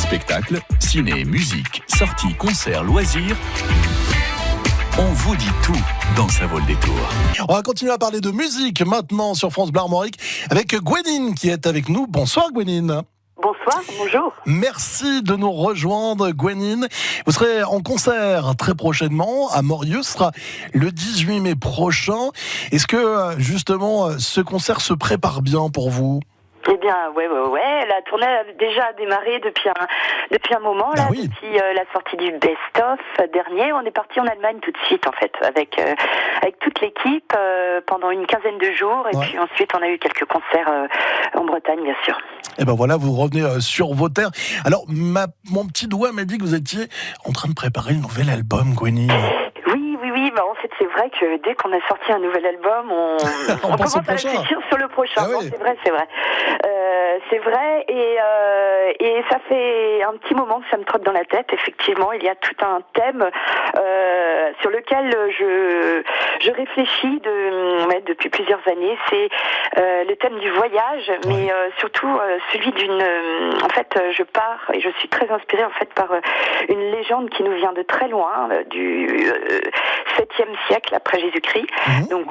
Spectacle, ciné, musique, sorties, concerts, loisirs. On vous dit tout dans Ça vaut le détour. On va continuer à parler de musique maintenant sur France Bleu Armorique avec Gwenine qui est avec nous. Bonsoir Gwenine. Bonsoir, bonjour. Merci de nous rejoindre Gwenine. Vous serez en concert très prochainement à Morieux, ce sera le 18 mai prochain. Est-ce que justement ce concert se prépare bien pour vous ? Eh bien, ouais. La tournée a déjà démarré depuis un moment, là, oui. Depuis la sortie du best-of dernier. On est parti en Allemagne tout de suite, en fait, avec toute l'équipe pendant une quinzaine de jours. Et puis ensuite, on a eu quelques concerts en Bretagne, bien sûr. Et ben voilà, vous revenez sur vos terres. Alors, mon petit doigt m'a dit que vous étiez en train de préparer le nouvel album, Gwenine. Oui, en fait, c'est vrai que dès qu'on a sorti un nouvel album, on commence à réfléchir sur le prochain. Ah oui. Non, c'est vrai. Et ça fait un petit moment que ça me trotte dans la tête. Effectivement, il y a tout un thème sur lequel je réfléchis depuis plusieurs années. C'est le thème du voyage, mais surtout celui d'une... en fait, je pars et je suis très inspirée en fait par une légende qui nous vient de très loin, du 7e siècle après Jésus-Christ. Donc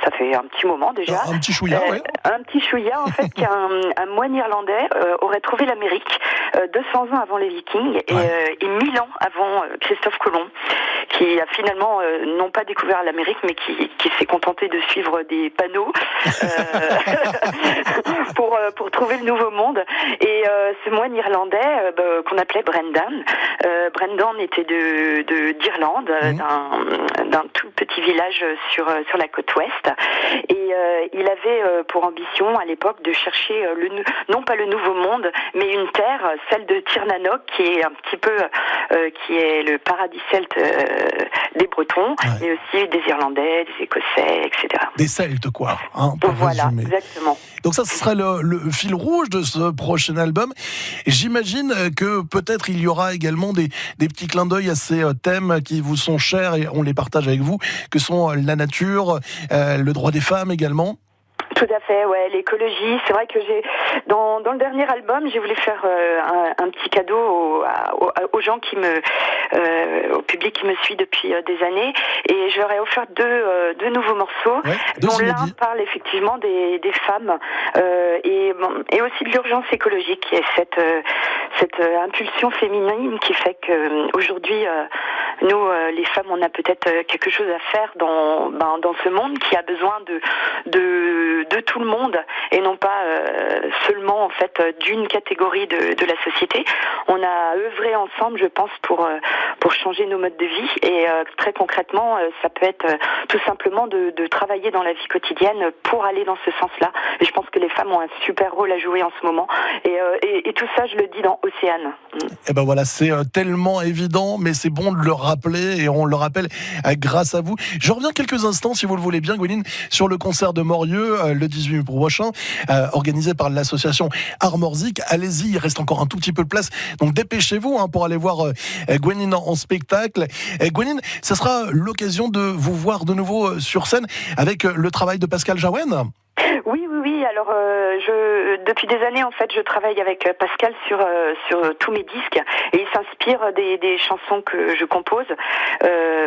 ça fait un petit moment déjà. Un petit chouïa, Un petit chouïa en fait qu'un moine irlandais aurait trouvé l'Amérique 200 ans avant les Vikings et 1000 ans avant Christophe Colomb, qui a finalement non pas découvert l'Amérique mais qui s'est contenté de suivre des panneaux pour trouver le nouveau monde. Et ce moine irlandais qu'on appelait Brendan était d'Irlande, d'un tout petit village sur la côte ouest, et il avait pour ambition à l'époque de chercher non pas le nouveau monde mais une terre, celle de Tirnanock, qui est un petit peu qui est le paradis celte des Bretons, mais aussi des Irlandais, des Écossais, etc. Des Celtes quoi, pour résumer. Exactement. Donc ça, ce sera le fil rouge de ce prochain album. Et j'imagine que peut-être il y aura également des petits clins d'œil à ces thèmes qui vous sont chers et on les partage avec vous, que sont la nature, le droit des femmes également. Tout à fait, l'écologie. C'est vrai que dans le dernier album, j'ai voulu faire un petit cadeau aux gens au public qui me suit depuis des années, et je leur ai offert deux nouveaux morceaux, dont l'un parle effectivement des femmes et aussi de l'urgence écologique, et cette impulsion féminine qui fait que aujourd'hui nous les femmes, on a peut-être quelque chose à faire dans ce monde qui a besoin de tout le monde et non pas seulement en fait d'une catégorie de la société. On a œuvré ensemble, je pense, pour changer nos modes de vie, et très concrètement, ça peut être tout simplement de travailler dans la vie quotidienne pour aller dans ce sens-là. Et je pense que les femmes ont un super rôle à jouer en ce moment, et tout ça, je le dis dans Océane. Et ben voilà, c'est tellement évident, mais c'est bon de le rappeler, et on le rappelle grâce à vous. Je reviens quelques instants, si vous le voulez bien, Gwenine, sur le concert de Morieux, le 18 mai prochain, organisé par l'association Armorzik. Allez-y, il reste encore un tout petit peu de place, donc dépêchez-vous pour aller voir Gwenine en spectacle. Gwenine, ça sera l'occasion de vous voir de nouveau sur scène avec le travail de Pascal Jaouen. Oui. Alors, depuis des années, en fait, je travaille avec Pascal sur tous mes disques, et il s'inspire des chansons que je compose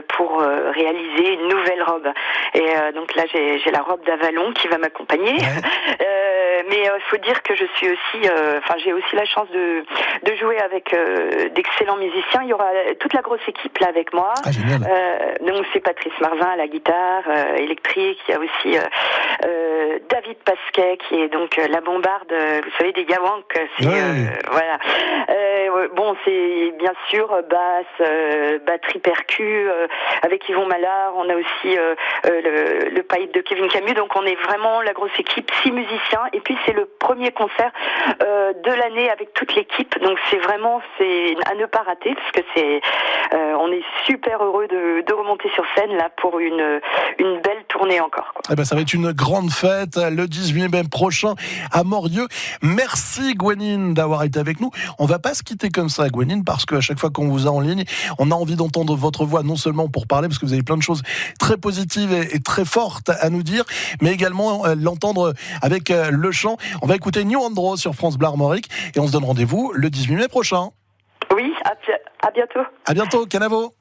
pour réaliser une nouvelle robe. Et donc là, j'ai la robe d'Avalon qui va m'accompagner. Mais il faut dire que je suis aussi, j'ai aussi la chance de jouer avec d'excellents musiciens. Il y aura toute la grosse équipe là avec moi. Donc c'est Patrice Marzin à la guitare électrique. Il y a aussi David Pasquet qui est donc la bombarde, vous savez, des Yawank. Voilà. C'est bien sûr basse, batterie percu avec Yvon Mallard. On a aussi le pipe de Kevin Camus. Donc on est vraiment la grosse équipe, 6 musiciens. Et puis c'est le premier concert de l'année avec toute l'équipe. Donc c'est à ne pas rater, parce que on est super heureux de remonter sur scène là pour une belle tourner encore, quoi. Eh ben, ça va être une grande fête le 18 mai prochain à Morieux. Merci Gwenine d'avoir été avec nous. On va pas se quitter comme ça, Gwenine, parce qu'à chaque fois qu'on vous a en ligne, on a envie d'entendre votre voix, non seulement pour parler, parce que vous avez plein de choses très positives et très fortes à nous dire, mais également l'entendre avec le chant. On va écouter New Andro sur France Bleu Armorique et on se donne rendez-vous le 18 mai prochain. Oui, à bientôt. À bientôt, Canavo.